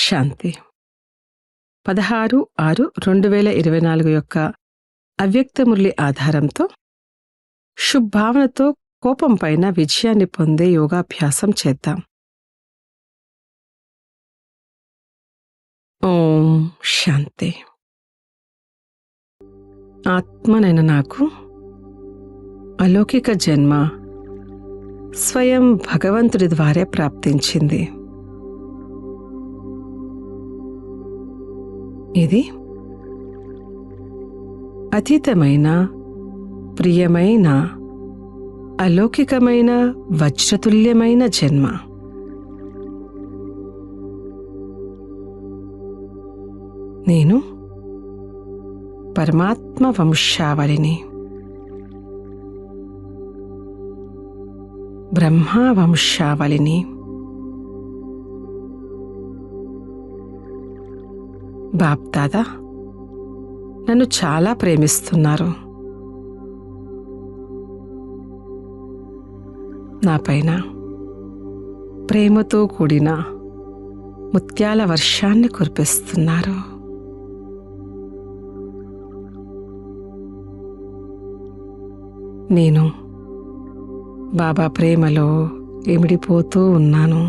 శాంతి 16/6/2024 యొక్క అవ్యక్త మురళి ఆధారంతో శుభావనతో కోపం పైన విజయాన్ని పొందే యోగాభ్యాసం చేద్దాం. ఓం శాంతి. ఆత్మనైన నాకు అలౌకిక జన్మ స్వయం భగవంతుడి ద్వారా ప్రాప్తించింది. ఇది అతీతమైన, ప్రియమైన, అలౌకికమైన, వజ్రతుల్యమైన జన్మ. నేను పరమాత్మ వంశావళిని, బ్రహ్మ వంశావళిని. బాప్దాదా నన్ను చాలా ప్రేమిస్తున్నారు. నాపైన ప్రేమతో కూడిన ముత్యాల వర్షాన్ని కురిపిస్తున్నారు. నేను బాబా ప్రేమలో ఇమిడిపోతూ ఉన్నాను.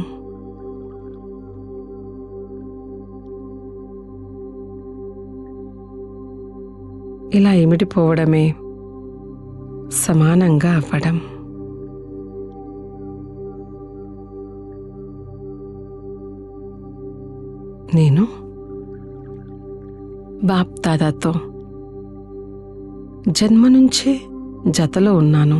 ఇలా ఇమిడిపోవడమే సమానంగా అవ్వడం. నేను బాప్దాదాతో జన్మ నుంచే జతలో ఉన్నాను.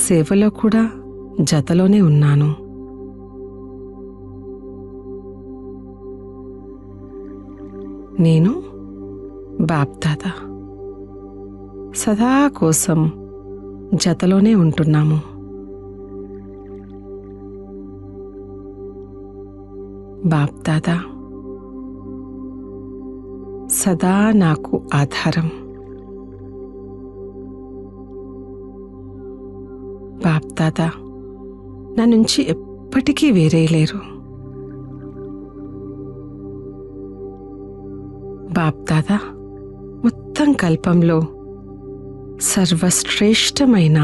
సేవలో కూడా జతలోనే ఉన్నాను. నేను బాప్దాదా సదా కోసం జతలోనే ఉంటున్నాము. బాప్దాదా సదా నాకు ఆధారం. బాప్దాదా నా నుంచి ఎప్పటికీ వేరేలేరు. బాప్దాదా మొత్తం కల్పంలో సర్వశ్రేష్టమైన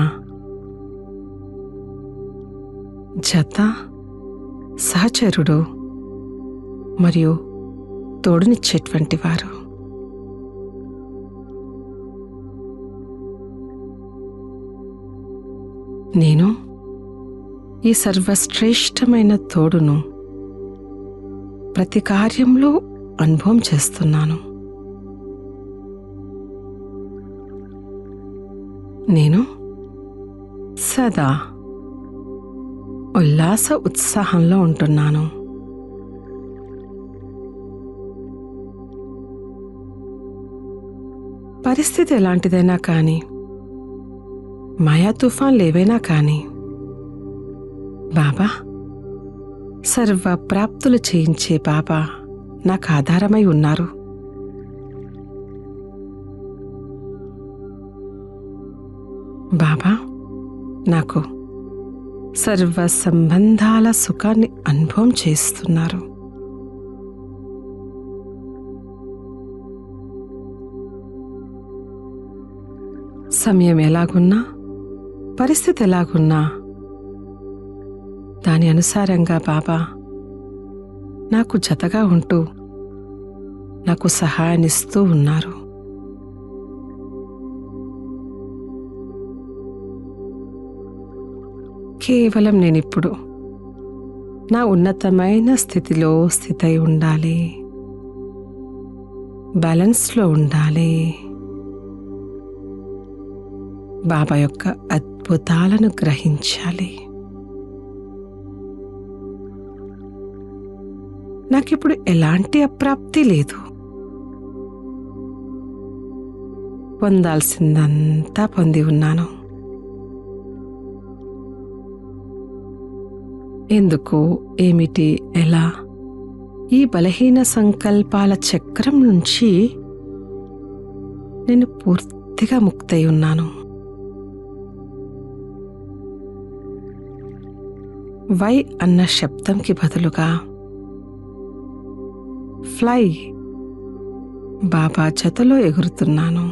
జత, సహచరుడు మరియు తోడునిచ్చేటువంటి వారు. నేను ఈ సర్వశ్రేష్టమైన తోడును ప్రతి కార్యంలో అనుభవం చేస్తున్నాను. నేను సదా ఉల్లాస ఉత్సాహంలో ఉంటున్నాను. పరిస్థితి ఎలాంటిదైనా కానీ, మాయా తుఫాన్లు ఏవైనా కానీ, బాబా సర్వ ప్రాప్తులు చేయించే బాబా నాకు ఆధారమై ఉన్నారు. బాబా నాకు సర్వ సంబంధాల సుఖాన్ని అనుభవం చేస్తున్నారు. సమయం ఎలాగున్నా, పరిస్థితి ఎలాగున్నా దాని అనుసారంగా బాబా నాకు జతగా ఉంటూ నాకు సహాయాన్నిస్తూ ఉన్నారు. కేవలం నేనిప్పుడు నా ఉన్నతమైన స్థితిలో స్థితై ఉండాలి, బ్యాలెన్స్లో ఉండాలి. బాబా యొక్క అద్భుతాలను గ్రహించాలి. నాకిప్పుడు ఎలాంటి అప్రాప్తి లేదు. పొందాల్సిందంతా పొంది ఉన్నాను. ఎందుకు, ఏమిటి, ఎలా ఈ బలహీన సంకల్పాల చక్రం నుంచి నేను పూర్తిగా ముక్తై ఉన్నాను. వై అన్న శబ్దంకి బదులుగా ఫ్లై బాబా జతలో ఎగురుతున్నాను.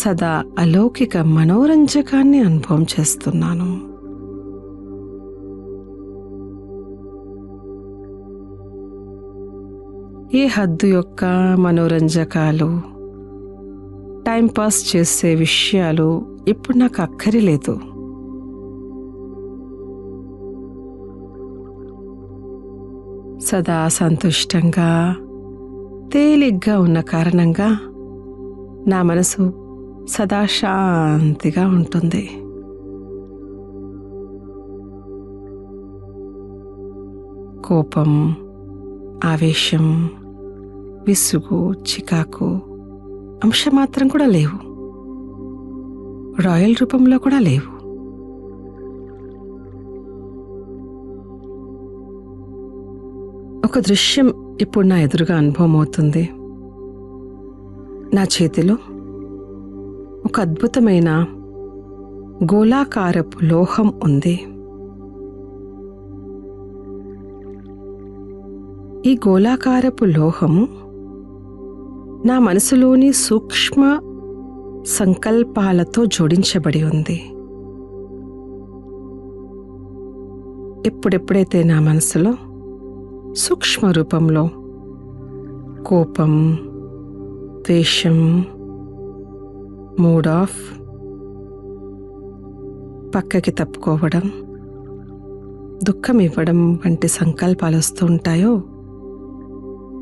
సదా అలౌకిక మనోరంజకాన్ని అనుభవం చేస్తున్నాను. ఈ హద్దు యొక్క మనోరంజకాలు, టైంపాస్ చేసే విషయాలు ఇప్పుడు నాకు అక్కర్లేదు. సదా సంతుష్టంగా తేలిగ్గా ఉన్న కారణంగా నా మనసు సదా శాంతిగా ఉంటుంది. కోపం, ఆవేశం, విసుగు, చికాకు అంశమాత్రం కూడా లేవు. రాయల్ రూపంలో కూడా లేవు. ఒక దృశ్యం ఇప్పుడు నా ఎదురుగా అనుభవం అవుతుంది. నా చేతిలో ఒక అద్భుతమైన గోళాకారపు లోహం ఉంది. ఈ గోళాకారపు లోహము నా మనసులోని సూక్ష్మ సంకల్పాలతో జోడించబడి ఉంది. ఎప్పుడెప్పుడైతే నా మనసులో సూక్ష్మ రూపంలో కోపం, ద్వేషం, మూడ్ ఆఫ్, పక్కకి తప్పుకోవడం, దుఃఖం ఇవ్వడం వంటి సంకల్పాలు వస్తూ ఉంటాయో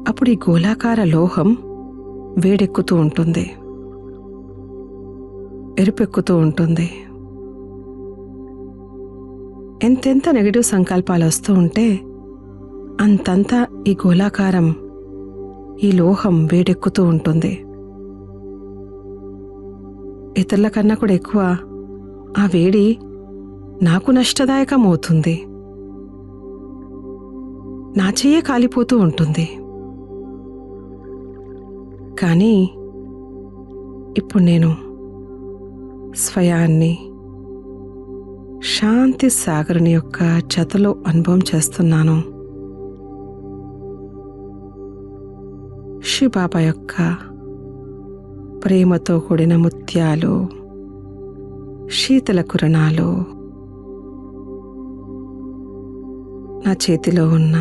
అప్పుడు ఈ గోళాకార లోహం వేడెక్కుతూ ఉంటుంది, ఎరుపెక్కుతూ ఉంటుంది. ఎంతెంత నెగటివ్ సంకల్పాలు వస్తూ ఉంటే అంతంత ఈ గోళాకారం, ఈ లోహం వేడెక్కుతూ ఉంటుంది. ఇతరుల కన్నా కూడా ఎక్కువ ఆ వేడి నాకు నష్టదాయకం అవుతుంది. నా చెయ్యే కాలిపోతూ ఉంటుంది. కానీ ఇప్పుడు నేను స్వయాన్ని శాంతి సాగరుని యొక్క జతలో అనుభవం చేస్తున్నాను. శివబాబా యొక్క ప్రేమతో కూడిన ముత్యాలు, శీతల కిరణాలు నా చేతిలో ఉన్న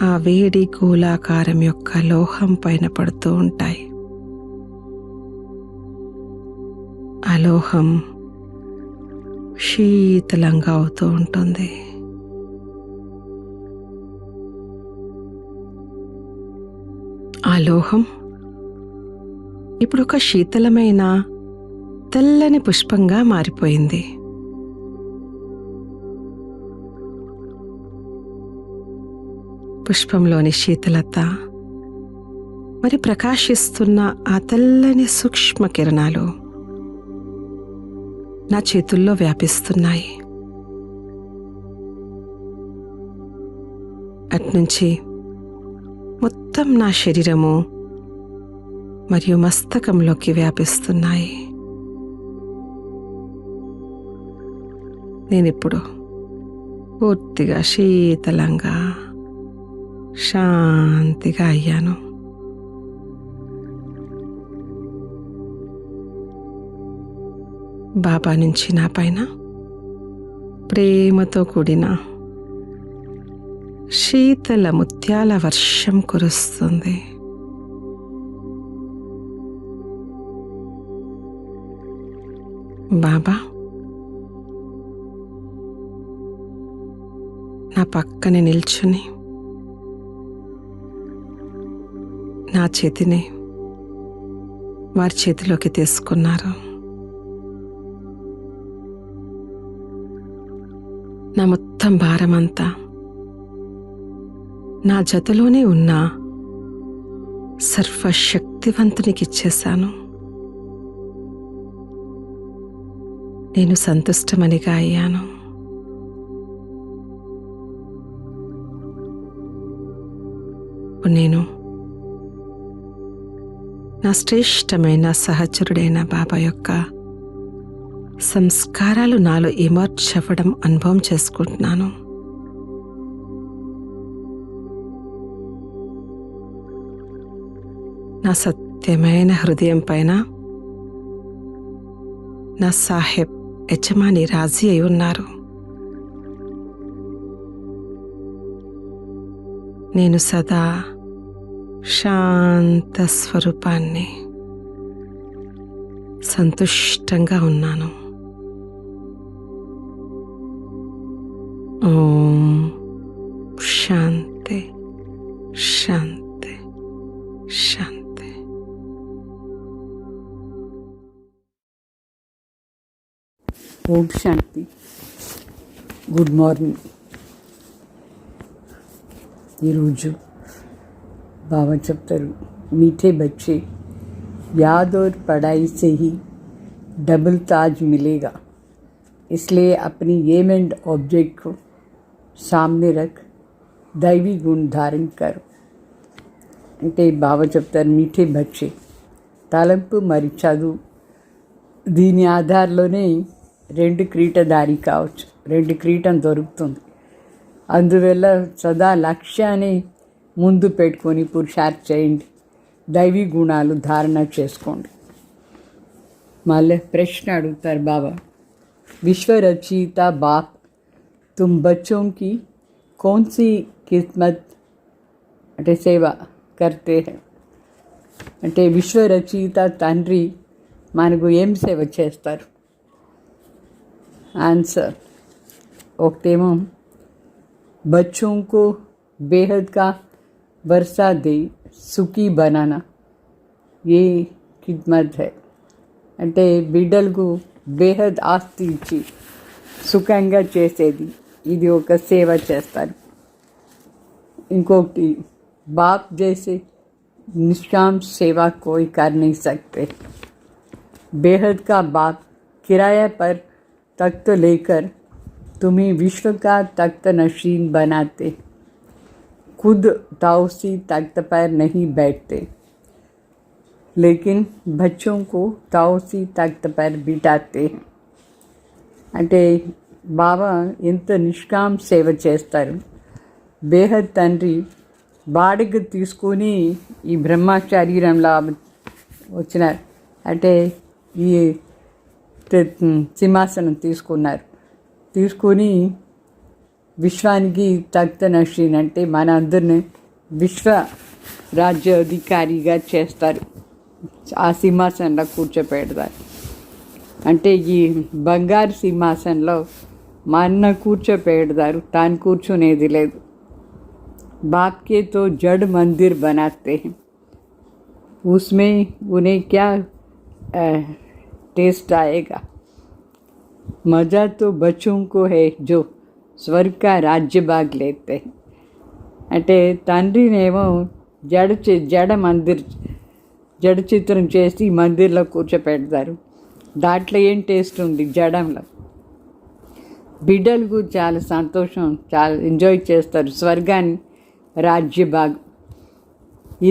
ఆ వేడి గోళాకారం యొక్క లోహం పైన పడుతూ ఉంటాయి. ఆ లోహం శీతలంగా అవుతూ ఉంటుంది. ఆ లోహం ఇప్పుడు ఒక శీతలమైన తెల్లని పుష్పంగా మారిపోయింది. పుష్పంలోని శీతలత మరి ప్రకాశిస్తున్న ఆ తెల్లని సూక్ష్మ కిరణాలు నా చేతుల్లో వ్యాపిస్తున్నాయి. అట్నుంచి మొత్తం నా శరీరము మరియు మస్తకంలోకి వ్యాపిస్తున్నాయి. నేనిప్పుడు పూర్తిగా శీతలంగా శాంతిగా అయ్యాను. బాబా నుంచి నా పైన ప్రేమతో కూడిన శీతల ముత్యాల వర్షం కురుస్తుంది. బాబా నా పక్కనే నిల్చుని నా చేతిని వారి చేతిలోకి తీసుకున్నారు. నా మొత్తం భారమంతా నా జతలోనే ఉన్న సర్వశక్తివంతునికి ఇచ్చేశాను. నేను సంతుష్టమనిగా అయ్యాను. నేను నా శ్రేష్టమైన సహచరుడైన బాబా యొక్క సంస్కారాలు నాలో ఎమర్జ్ అవ్వడం అనుభవం చేసుకుంటున్నాను. నా సత్యమైన హృదయం పైన నా సాహెబ్ యజమాని రాజీ అయి ఉన్నారు. నేను సదా శాంత స్వరూపాన్ని, సంతుష్టంగా ఉన్నాను. ఓం శాంతి శాంతి శాంతి. ఓం శాంతి. Good morning. ఈరోజు बाबा చెప్తారు, मीठे बच्चे याद और पढ़ाई से ही डबल ताज मिलेगा, इसलिए अपनी एम एंड ऑब्जेक्ट को सामने रख दैवी गुण धारण करो. అంటే బాబా చెప్తారు, మీఠే బచ్చే, తలంపు మరి చదువు, దీని ఆధారంలోనే 2 క్రీటధారి కావచ్చు, 2 క్రీటం దొరుకుతుంది. అందువల్ల సదా లక్ష్యాన్ని ముందు పెట్టుకొని పురుషార్థం చేయండి, దైవీ గుణాలు ధారణ చేసుకోండి. మళ్ళీ ప్రశ్న అడుగుతారు బాబా, విశ్వ రచయిత బాప్ तुम बच्चों की कौन सी किस्मत అంటే సేవ करते हैं. అంటే విశ్వ రచయిత తండ్రి మనకు ఏం సేవ చేస్తారు? ఆన్సర్ ఒకటేమో, बच्चों को बेहद का वर्षा दे सुखी बनाना, ये खिदमत है. అంటే బిడ్డలకు బేహద్ ఆస్తి ఇచ్చి సుఖంగా చేసేది, ఇది ఒక సేవ చేస్తారు. ఇంకొకటి, बाप जैसे निष्काम सेवा कोई कर नहीं सकते. बेहद का बाप किराया पर तख्त लेकर तुम्हें विश्व का तख्त नशीन बनाते, खुद ताउसी तख्त पर नहीं बैठते, लेकिन बच्चों को ताउसी तख्त पर बिठाते हैं. అంటే బాబా ఎంత నిష్కాం సేవ చేస్తారు. బేహద్ తండ్రి బాడిగ తీసుకొని ఈ బ్రహ్మ శరీరంలో వచ్చినారు. అంటే ఈ సింహాసనం తీసుకొని విశ్వానికి తఖ్త నషీన్ అంటే మన అందరిని విశ్వ రాజ్యాధికారిగా చేస్తారు, ఆ సింహాసనంలో కూర్చోపెడతారు. అంటే ఈ బంగారు సింహాసనంలో మా అన్న కూర్చోపెడతారు, తాను కూర్చునేది లేదు. बाप के तो जड़ मंदिर बनाते हैं, उसमें उन्हें क्या टेस्ट आएगा? मज़ा तो बच्चों को है जो स्वर्ग का राज्य भाग लेते हैं. అంటే తండ్రినేమో జడ చిత్రం చేసి మందిర్లో కూర్చోపెడతారు, దాంట్లో ఏం టేస్ట్ ఉంది జడంలో. బిడ్డలకు చాలా సంతోషం, చాలా ఎంజాయ్ చేస్తారు స్వర్గాన్ని, రాజ్య భాగం.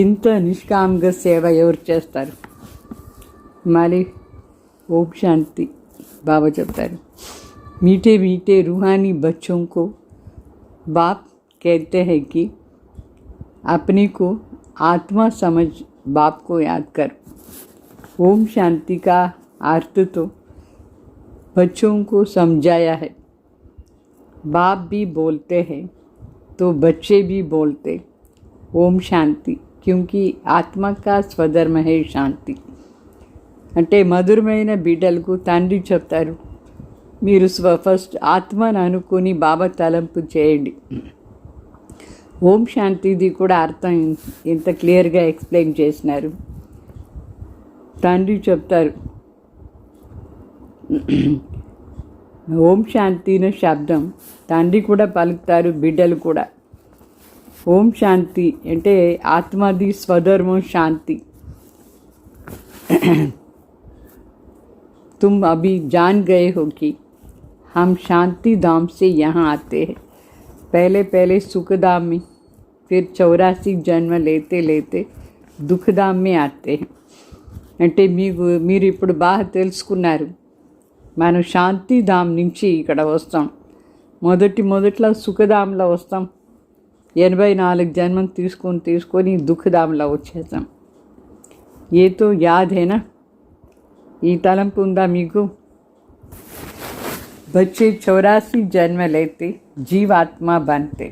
ఇంత నిష్కామంగా సేవ ఎవరు చేస్తారు? మరి ఓం శాంతి. బాబా చెప్తారు, मीठे मीठे रूहानी बच्चों को बाप कहते हैं कि अपने को आत्मा समझ बाप को याद कर. ओम शांति का अर्थ तो बच्चों को समझाया है. बाप भी बोलते हैं तो बच्चे भी बोलते ओम शांति, क्योंकि आत्मा का स्वधर्म है शांति. అంటే మధురమైన బిడ్డలకు తండ్రి చెప్తారు, మీరు ఫస్ట్ ఆత్మను అనుకుని బాబా తలంపు చేయండి. ఓం శాంతిది కూడా అర్థం ఇంత క్లియర్గా ఎక్స్ప్లెయిన్ చేసినారు. తండ్రి చెప్తారు, ఓం శాంతిన శబ్దం తండ్రి కూడా పలుకుతారు, బిడ్డలు కూడా. ఓం శాంతి అంటే ఆత్మది స్వధర్మం శాంతి. तुम अभी जान गए हो कि हम शांति धाम से यहाँ आते हैं. पहले सुखधाम में, फिर 84 जन्म लेते దుఃఖధామ్ మే ఆతే. అంటే మీరు ఇప్పుడు బాగా తెలుసుకున్నారు, మనం శాంతిధామ్ నుంచి ఇక్కడ వస్తాం. మొదట్లో సుఖధాంలో వస్తాం. 84 జన్మం తీసుకొని దుఃఖధాంలో వచ్చేస్తాం. ఏతో యాదేనా? ఈ తలంపు ఉందా మీకు? बच्चे 84 जन्म लेते जीवात्मा बनते,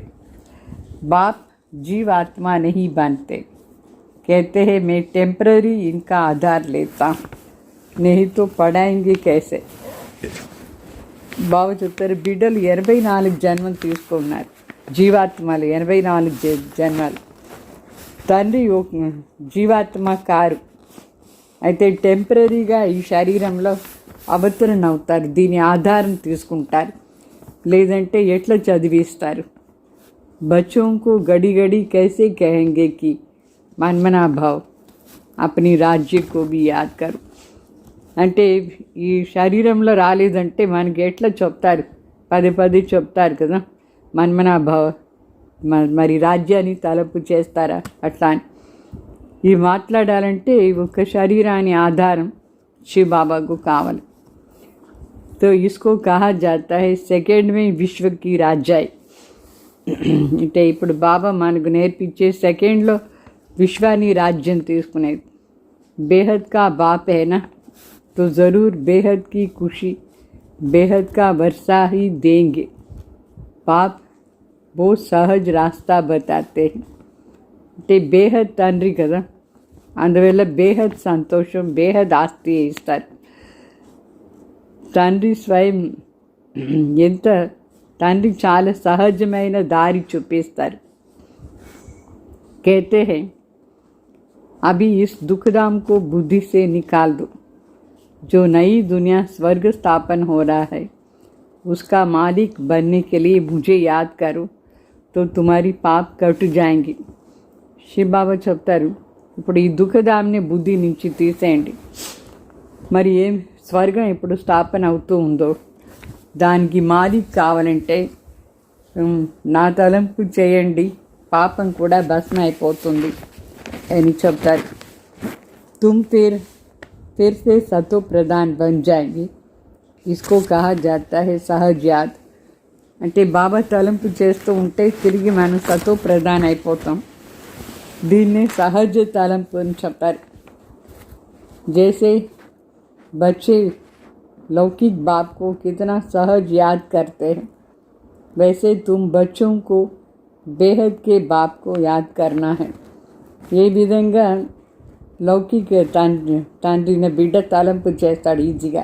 बाप जीवात्मा नहीं बनते. कहते हैं मैं टेम्पररी इनका आधार लेता, नहीं तो पढ़ाएंगे कैसे? బాబు చెప్తారు, బిడ్డలు 84 జన్మం తీసుకున్నారు. జీవాత్మలు 84 జన్మలు. తండ్రి జీవాత్మ కారు. అయితే టెంపరీగా ఈ శరీరంలో అవతరణ అవుతారు. దీని ఆధారం తీసుకుంటారు, లేదంటే ఎట్లా చదివిస్తారు? बच्चों को घड़ी घड़ी कैसे कहेंगे कि मनमना भाव अपनी राज्य को भी याद करो. అంటే ఈ శరీరంలో రాలేదంటే మనకి ఎట్లా చెప్తారు? పదే చెప్తారు కదా, మన్మనా భావ, మరి రాజ్యాన్ని తలపు చేస్తారా అట్లా అని. ఇవి మాట్లాడాలంటే ఒక శరీరాన్ని ఆధారం శివ బాబాకు కావాలి. तो इसको कहा जाता है सेकेंड में विश्व की राजाई. అంటే ఇప్పుడు బాబా మనకు నేర్పించే సెకండ్లో విశ్వాన్ని రాజ్యం తీసుకునేది. బేహద్ కా బాప్ है ना, तो ज़रूर बेहद की खुशी बेहद का वर्षा ही देंगे. बाप बहुत सहज रास्ता बताते हैं. అంటే బేహద్ తండ్రి కదా, అందువల్ల బేహద్ సంతోషం, బేహద్ ఆస్తి ఇస్తారు. తండ్రి స్వయం తండ్రి చాలా సహజమైన దారి చూపిస్తారు. कहते हैं अभी इस दुखधाम को बुद्धि से निकाल दो. जो नई दुनिया स्वर्ग स्थापन हो रहा है उसका मालिक बनने के लिए मुझे याद करो तो तुम्हारी पाप कट जाएंगी. శివ బాబా చెప్తారు, ఇప్పుడు ఈ దుఃఖధామ్ని బుద్ధి నుంచి తీసేయండి. మరి ఏం స్వర్గం ఎప్పుడు స్థాపన అవుతూ ఉందో దానికి మాలిక్ కావాలంటే నా తలంపు చేయండి, పాపం కూడా భస్మ అయిపోతుంది అని చెప్తారు. तुम फिर से सतो प्रधान बन जाएंगे. इसको कहा जाता है सहज याद. అంటే బాబా తలంపు చేస్తూ ఉంటే తిరిగి మనం సతో ప్రధాన్ అయిపోతాం. దీన్నే సహజ తలంపు అని చెప్తారు. जैसे बच्चे लौकिक बाप को कितना सहज याद करते हैं, वैसे तुम बच्चों को बेहद के बाप को याद करना है. ఏ విధంగా లౌకిక తండ్రిని బిడ్డ తలంపు చేస్తాడు ఈజీగా,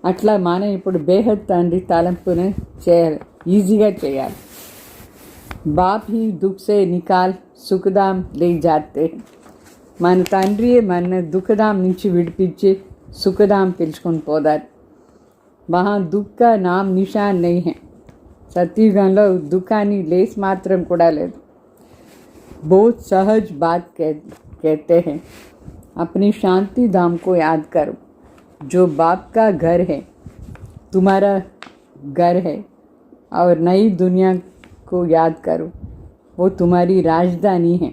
అట్లా మనం ఇప్పుడు బేహద్ తండ్రి తలంపుని చేయాలి, ఈజీగా చేయాలి. బాప్ హీ దుఃఖ్ సే నికాల్ సుఖధామ్ లే జాతే. మన తండ్రి మన దుఃఖధాం నుంచి విడిపించి సుఖధాం పిలుచుకొని పోదారు. వహా దుఃఖ నామ్ నిషాన్ నహీ హై. సత్యుగంలో దుఃఖాన్ని లేస్ మాత్రం కూడా లేదు. बहुत सहज बात कहते हैं, अपनी शांति धाम को याद करो. जो बाप का घर है तुम्हारा घर है, और नई दुनिया को याद करो, वो तुम्हारी राजधानी है.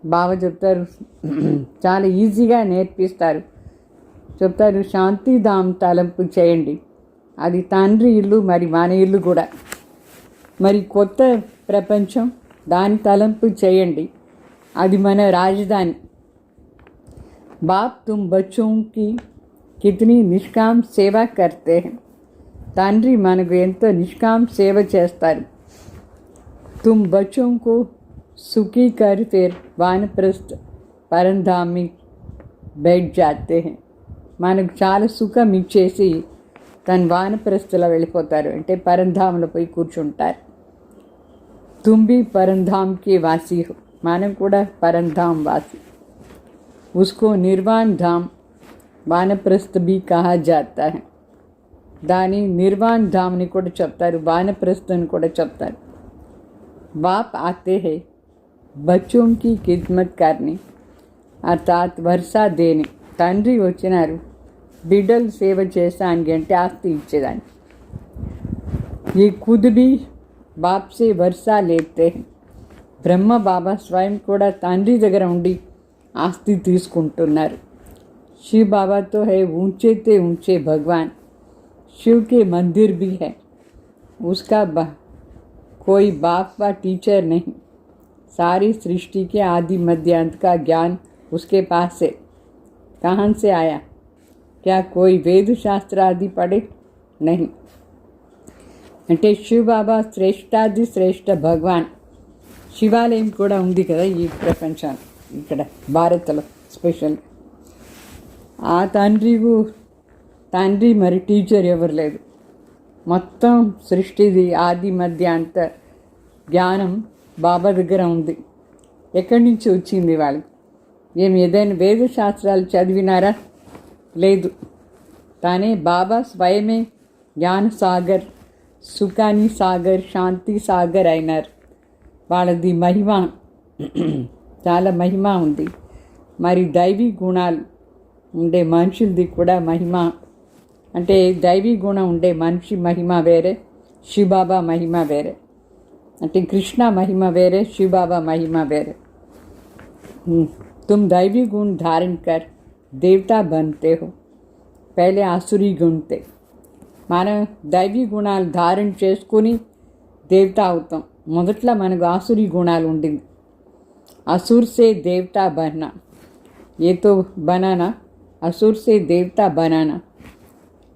బాబా చెప్తారు, చాలా ఈజీగా నేర్పిస్తారు. చెప్తారు, శాంతిధామ్ తలంపు చేయండి, అది తండ్రి ఇల్లు, మరి మన ఇల్లు కూడా. మరి కొత్త ప్రపంచం, దాని తలంపు చేయండి, అది మన రాజధాని. బాప్ తుమ్ బచ్చోं की कितनी निष्काम सेवा करते हैं. తండ్రి మనకు ఎంతో నిష్కాం సేవ చేస్తారు. తుమ్ బచ్చోं को सुखी कर फिर वानप्रस्थ परमधाम में बैठ जाते हैं. మనకు చాలా సుఖం ఇచ్చేసి తన వానప్రస్థలో వెళ్ళిపోతారు, అంటే పరంధాంలో పోయి కూర్చుంటారు. तुम भी परमधाम के वासी हो, మనం కూడా పరంధాम वासी. उसको निर्वाण धाम वानप्रस्थ भी कहा जाता है. దాని నిర్వాణ్ ధామ్ని కూడా చెప్తారు, వానప్రస్థని కూడా చెప్తారు. बाप आते हैं बच्चों की खिदमत करने, అర్థాత్ వర్షా దేని. తండ్రి వచ్చినారు బిడ్డలు సేవ చేసానికి, అంటే ఆస్తి ఇచ్చేదాన్ని. ये खुद भी బాప్ సే వర్షా లేతే. బ్రహ్మ బాబా స్వయం కూడా తండ్రి దగ్గర ఉండి ఆస్తి తీసుకుంటున్నారు. శివ బాబాతో హే ఊంచేతే ఊంచే భగవాన్, शिव के मंदिर भी है। उसका कोई बाप व टीचर नहीं। सारी सृष्टि के आदि मध्य अंत का ज्ञान उसके पास है। कहाँ से आया? क्या कोई वेद शास्त्र आदि पढ़े? नहीं। అంటే శివబాబా శ్రేష్టాది శ్రేష్ఠ భగవాన్. శివాలయం కూడా ఉంది కదా ఈ ప్రపంచం, ఇక్కడ భారత్లో స్పెషల్. ఆ తండ్రి మరి టీచర్ ఎవరు లేదు. మొత్తం సృష్టిది ఆది మధ్య అంత జ్ఞానం బాబా దగ్గర ఉంది. ఎక్కడి నుంచి వచ్చింది వాళ్ళకి? ఏదైనా వేద శాస్త్రాలు చదివినారా? లేదు. తానే బాబా స్వయమే జ్ఞాన సాగర్, సుఖాని సాగర్, శాంతి సాగర్ అయినారు. వాళ్ళది మహిమ, చాలా మహిమ ఉంది. మరి దైవీ గుణాలు ఉండే మనుషులది కూడా మహిమ. అంటే దైవీ గుణం ఉండే మనిషి మహిమ వేరే, శివబాబా మహిమ వేరే. అంటే కృష్ణ మహిమ వేరే, శివబాబా మహిమ వేరే. तुम दैवी गुण धारण कर देवता बनते हो. पहले आसुरी गुण थे. మనం దైవీ గుణాలు ధారణ చేసుకుని దేవత అవుతాం. మొదట్లో మనకు ఆసురీ గుణాలు ఉండింది. असुर से देवता बनना, ये तो बनाना, असुर से देवता बनाना,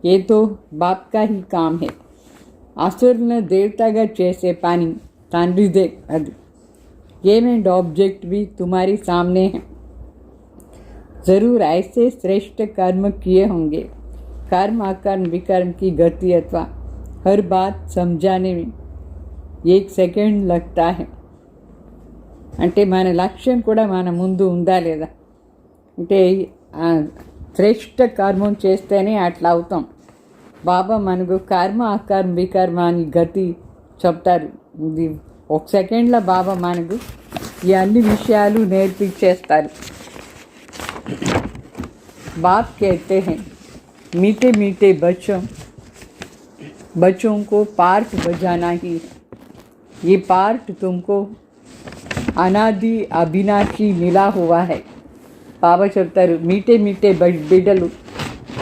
ये तो बाप का ही काम है. असुरने देवतागा చేసే పని తండ్రిదే. అది ఏమేంటి ऑब्जेक्ट भी तुम्हारे सामने है. ज़रूर ऐसे श्रेष्ठ कर्म किए होंगे. कर्म अकर्म विकर्म की गति अथवा हर बात समझाने में 1 सेकंड लगता है. అంటే మన లక్ష్యం కూడా మన ముందు ఉందా లేదా? అంటే శ్రేష్ఠ కర్మం చేస్తేనే అట్లా అవుతాం. బాబా మనకు కర్మ అకర్మ వికర్మ అని గతి చెప్తారు. ఇది 1 సెకండ్లో బాబా మనకు ఈ అన్ని విషయాలు నేర్పించేస్తారు. बाप कहते हैं मीठे मीठे बच्चों को पार्ट बजाना ही है. ये पार्ट तुमको अनादि अविनाशी मिला हुआ है. బాబా చెప్తారు మీటే మీటే బిడ్డలు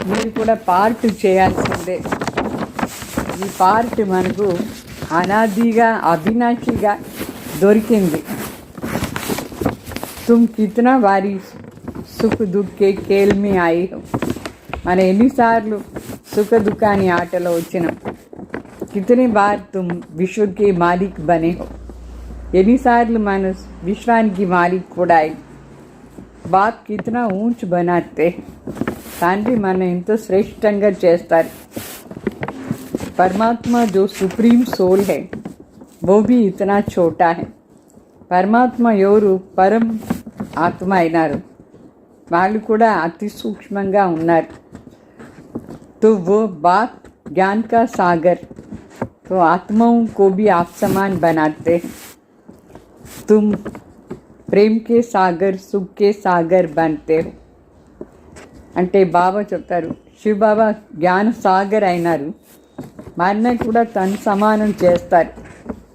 మీరు కూడా పార్ట్ చేయాల్సిందే. ఈ పార్ట్ మనకు అనాదిగా అవినాశిగా దొరికింది. తుమ్ కితనా వారి సుఖ దుఃఖే ఖేల్ మే ఆయి హో. మన ఎన్నిసార్లు సుఖ దుఃఖాన్ని ఆటలో వచ్చినాం. కితనే బార్ తుమ్ విశ్వకి మాలిక్ బనే హో. ఎన్నిసార్లు మన విశ్వానికి మాలిక్ కూడా అయి. బాప్ కితనా ఊంచ్ బనాతే. తండ్రి మనం ఎంతో శ్రేష్టంగా చేస్తారు. परमात्मा जो सुप्रीम सोल है वो भी इतना छोटा है. పరమాత్మ ఎవరు? పరం ఆత్మ అయినారు. వాళ్ళు కూడా అతి సూక్ష్మంగా ఉన్నారు. तो वो बाप ज्ञान का सागर, तो आत्माओं को भी आप समान बनाते हैं. तुम प्रेम के सागर, सुख के सागर बनते हो. అంటే బాబా చెప్తారు శివ బాబా జ్ఞాన సాగర్ అయినారు. మనని కూడా తన సమానం చేస్తారు.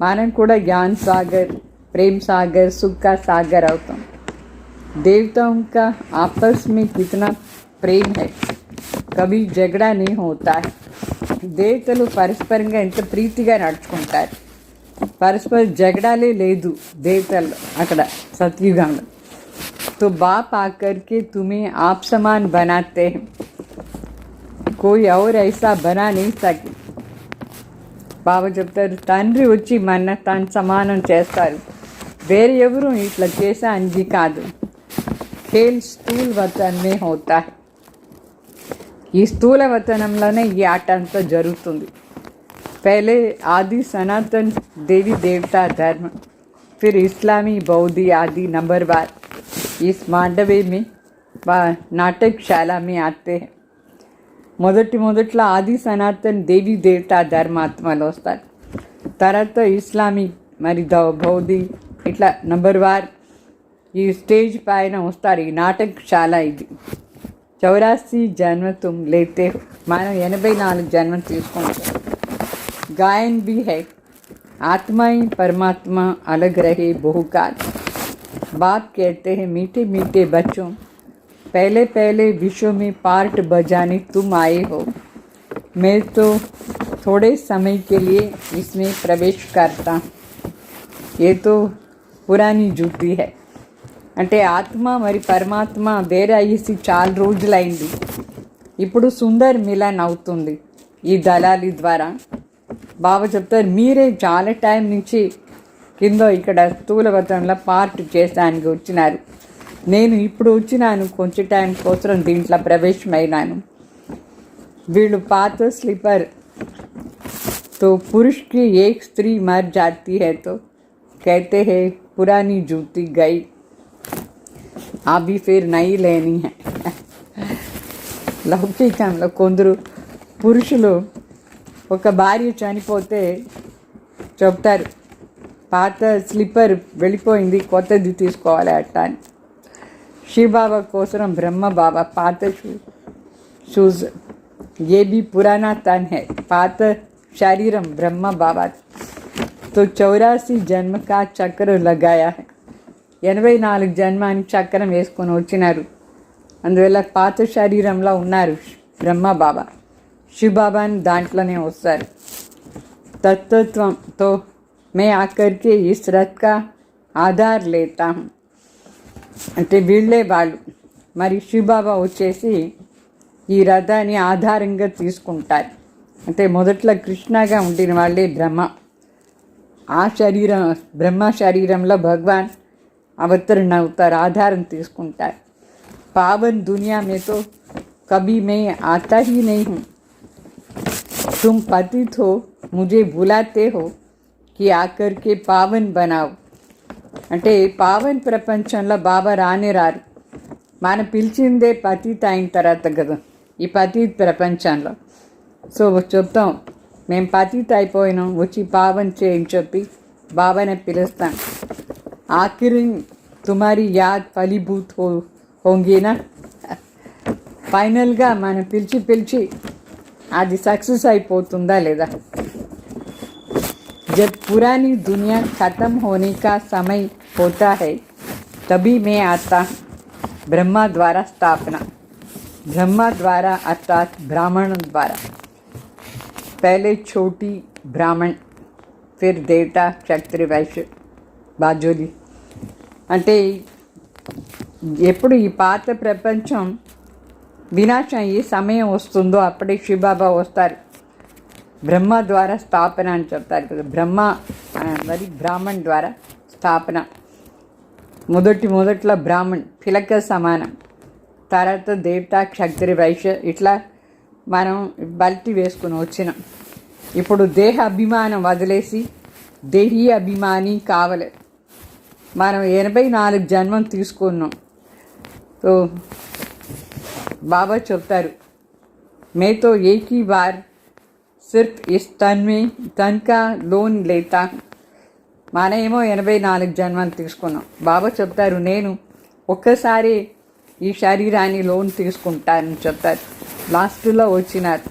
మనం కూడా జ్ఞాन सागर, प्रेम सागर, सुख का सागर అవుతాం. देवताओं का आपस में कितना प्रेम है, कभी झगड़ा नहीं होता है. దేవతలు పరస్పరంగా ఎంత ప్రీతిగా నడుచుకుంటారు. పరస్పర झगड़ाలే లేదు దేవతలు అక్కడ సత్యుగంలో. तो बाप आकर के तुम्हें आप समान बनाते हैं. कोई और ऐसा बना नहीं सके. బాబా చెప్తారు తండ్రి వచ్చి మన తను సమానం చేస్తారు. వేరే ఎవరు ఇట్లా చేసా అని కాదు. ఖేల్ స్థూల్ వతన్మే హోతా హై. ఈ స్థూల వతనంలోనే ఈ ఆట అంతా జరుగుతుంది. पहले आदि सनातन देवी देवता धर्म, फिर इस्लामी बौद्धी आदि नंबरवार इस मांडवे में व नाटकशाला में आते हैं. మొదట్లో ఆది సనాతన్ దేవీ దేవతా ధర్మాత్మలు వస్తారు. తర్వాత ఇస్లామీ మరి బౌద్ధి ఇట్లా నంబర్వార్ ఈ స్టేజ్ పైన వస్తారు. ఈ నాటకశాల ఇది. 84 జన్మ తుమ్ లేతే. మనం 84 జన్మ తీసుకుంటాం. गायन भी है आत्मा ही परमात्मा अलग रहे बहुकाल. बाप कहते हैं मीठे मीठे बच्चों, पहले पहले विश्व में पार्ट बजाने तुम आए हो. मैं तो थोड़े समय के लिए इसमें प्रवेश करता हूँ. ये तो పురాణి జూతి హై. అంటే ఆత్మ మరి పరమాత్మ వేరే అయ్యేసి చాలా రోజులైంది. ఇప్పుడు సుందర్ మిలన్ అవుతుంది ఈ దళాలి ద్వారా. బాబా చెప్తారు, మీరే చాలా టైం నుంచి కింద ఇక్కడ స్థూలవతంలో పార్ట్ చేసానికి వచ్చినారు. నేను ఇప్పుడు వచ్చినాను, కొంచెం టైం కోసం దీంట్లో ప్రవేశమైనాను. వీళ్ళు పాత స్లీపర్ तो पुरुष की एक स्त्री मर जाती है तो कहते हैं पुरानी जूती गई, अभी फिर नई लेनी है. లౌకికంలో కొందరు పురుషులు ఒక భార్య చనిపోతే చెప్తారు, పాత స్లిప్పర్ వెళ్ళిపోయింది, కొత్తది తీసుకోవాలి అట్ట అని. శివబాబా కోసం బ్రహ్మ బాబా పాత షూజ్, ये भी पुराना तन है, पात शरीरम ब्रह्म बाबा तो 84 जन्म का चक्र लगाया है. 84 జన్మానికి చక్రం వేసుకొని వచ్చినారు. అందువల్ల పాత శరీరంలో ఉన్నారు బ్రహ్మ బాబా. శివబాబాని దాంట్లోనే వస్తారు. తత్వత్వంతో మే ఆఖరికి ఈ శ్రద్ధ ఆధార్ లేతా హూ. అంటే వీళ్ళే వాళ్ళు. మరి శివబాబా వచ్చేసి ఈ రథాన్ని ఆధారంగా తీసుకుంటారు. అంటే మొదట్లో కృష్ణగా ఉండిన వాళ్ళే బ్రహ్మ. ఆ శరీరం బ్రహ్మ శరీరంలో భగవాన్ అవతరణ అవుతారు, ఆధారం తీసుకుంటారు. पावन दुनिया में तो कभी मैं आता ही नहीं हूँ. तुम पतित हो, मुझे बुलाते हो कि आकर के पावन बनाओ. అంటే పావన్ ప్రపంచంలో బాబా రానే రారు. మనం పిలిచిందే పతిత అయిన తర్వాత కదా ఈ పతిత ప్రపంచంలో. సో చెప్తాం, మేము పతిత అయిపోయినాం, వచ్చి పావన్ చేయని చెప్పి బాబానే పిలుస్తాం. ఆఖరి తుమారి యాద్ ఫలీభూత్ హోంగేనా. ఫైనల్గా మనం పిలిచి అది సక్సెస్ అయిపోతుందా లేదా. जब पुरानी दुनिया खत्म होने का समय होता है तभी मैं आता. ब्रह्मा द्वारा स्थापना. ब्रह्मा द्वारा अर्थात ब्राह्मण द्वारा. पहले छोटी ब्राह्मण, फिर देवता, क्षत्रिय, వైశ్య, బాజోలి. అంటే ఎప్పుడు ఈ పాత ప్రపంచం వినాశం అయ్యే సమయం వస్తుందో అప్పుడే శివబాబా వస్తారు. బ్రహ్మ ద్వారా స్థాపన అని చెప్తారు కదా. బ్రహ్మ మరి బ్రాహ్మణ్ ద్వారా స్థాపన. మొదట్లో బ్రాహ్మణ్ పిలక సమానం, తర్వాత దేవత, క్షత్రియ, వైశ్య, ఇట్లా మనం బల్టి వేసుకుని వచ్చినాం. ఇప్పుడు దేహ అభిమానం వదిలేసి దేహీ అభిమాని కావాలి. మనం 84 జన్మం తీసుకున్నాం. तो बाबा చెప్తారు, मैं तो एक ही बार सिर्फ इस तन का लोन लेता. మనమేమో 84 జన్మలు తీసుకున్నాం. బాబా చెప్తారు, నేను ఒక్కసారి ఈ శరీరాన్ని లోన్ తీసుకుంటానని చెప్తారు. లాస్ట్లో వచ్చినారు,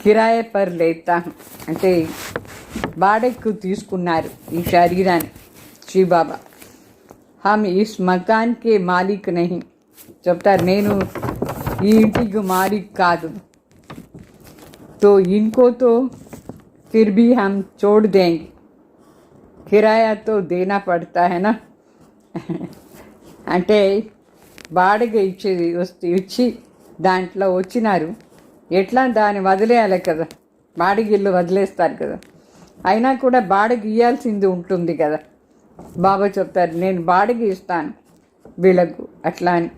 కిరాయ పర్ లేతా అంటే బాడెక్కు తీసుకున్నారు ఈ శరీరాన్ని శివబాబా. హమ్ ఇస్ మకాన్ కే మాలిక్ నహీ చెప్తారు, నేను ఈ ఇంటికి మాలిక్ కాదు. तो इनको तो फिर भी हम छोड़ देंगे, किराया तो देना पड़ता है ना. అంటే బాడిగ ఇచ్చి దాంట్లో వచ్చినారు, ఎట్లా దాన్ని వదిలేయాలి కదా, బాడిగిల్లు వదిలేస్తారు కదా, అయినా కూడా బాడిగ ఇవ్వాల్సింది ఉంటుంది కదా. బాబా చెప్తారు, నేను బాడిగ ఇస్తాను వీళ్ళకు అట్లా అని.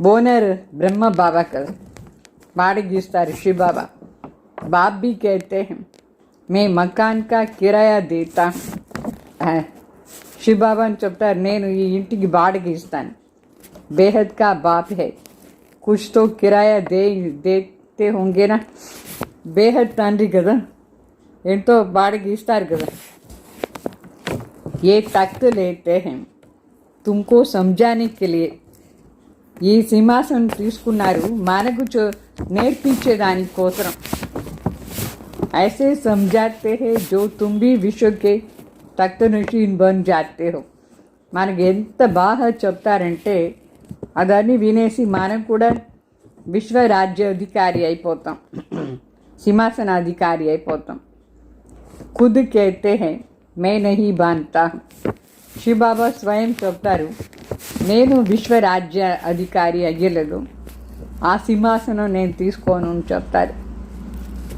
బోనర్ బ్రహ్మ బాబా కదా, బాడిగ ఇస్తారు శివ బాబా. बाप भी कहते हैं मैं मकान का किराया देता. శివ బాబా అని చెప్తారు, నేను ఈ ఇంటికి బాడిగ ఇస్తాను. బేహద్ కా బాప్ హై, కుచ్ తో కిరాయా దేతే హోంగేనా. బేహద్ తండ్రి కదా, ఎంతో బాడిగ ఇస్తారు కదా. ये तख्त लेते हैं तुमको समझाने के लिए. ఈ సింహాసనం తీసుకున్నారు మనకు నేర్పించేదాని కోసం. ऐसे समझाते हैं जो तुम भी विश्व के तख्त नशीन बन जाते हो. మనకు ఎంత బాగా చెప్తారంటే అదన్నీ వినేసి మనం కూడా విశ్వరాజ్యాధికారి అయిపోతాం, సింహాసనాధికారి అయిపోతాం. ఖుద్ कहते हैं मैं नहीं बांधता. శివబాబా స్వయం చెప్తారు, నేను విశ్వరాజ్య అధికారి అయ్యలేదు, ఆ సింహాసనం నేను తీసుకోను అని చెప్తారు.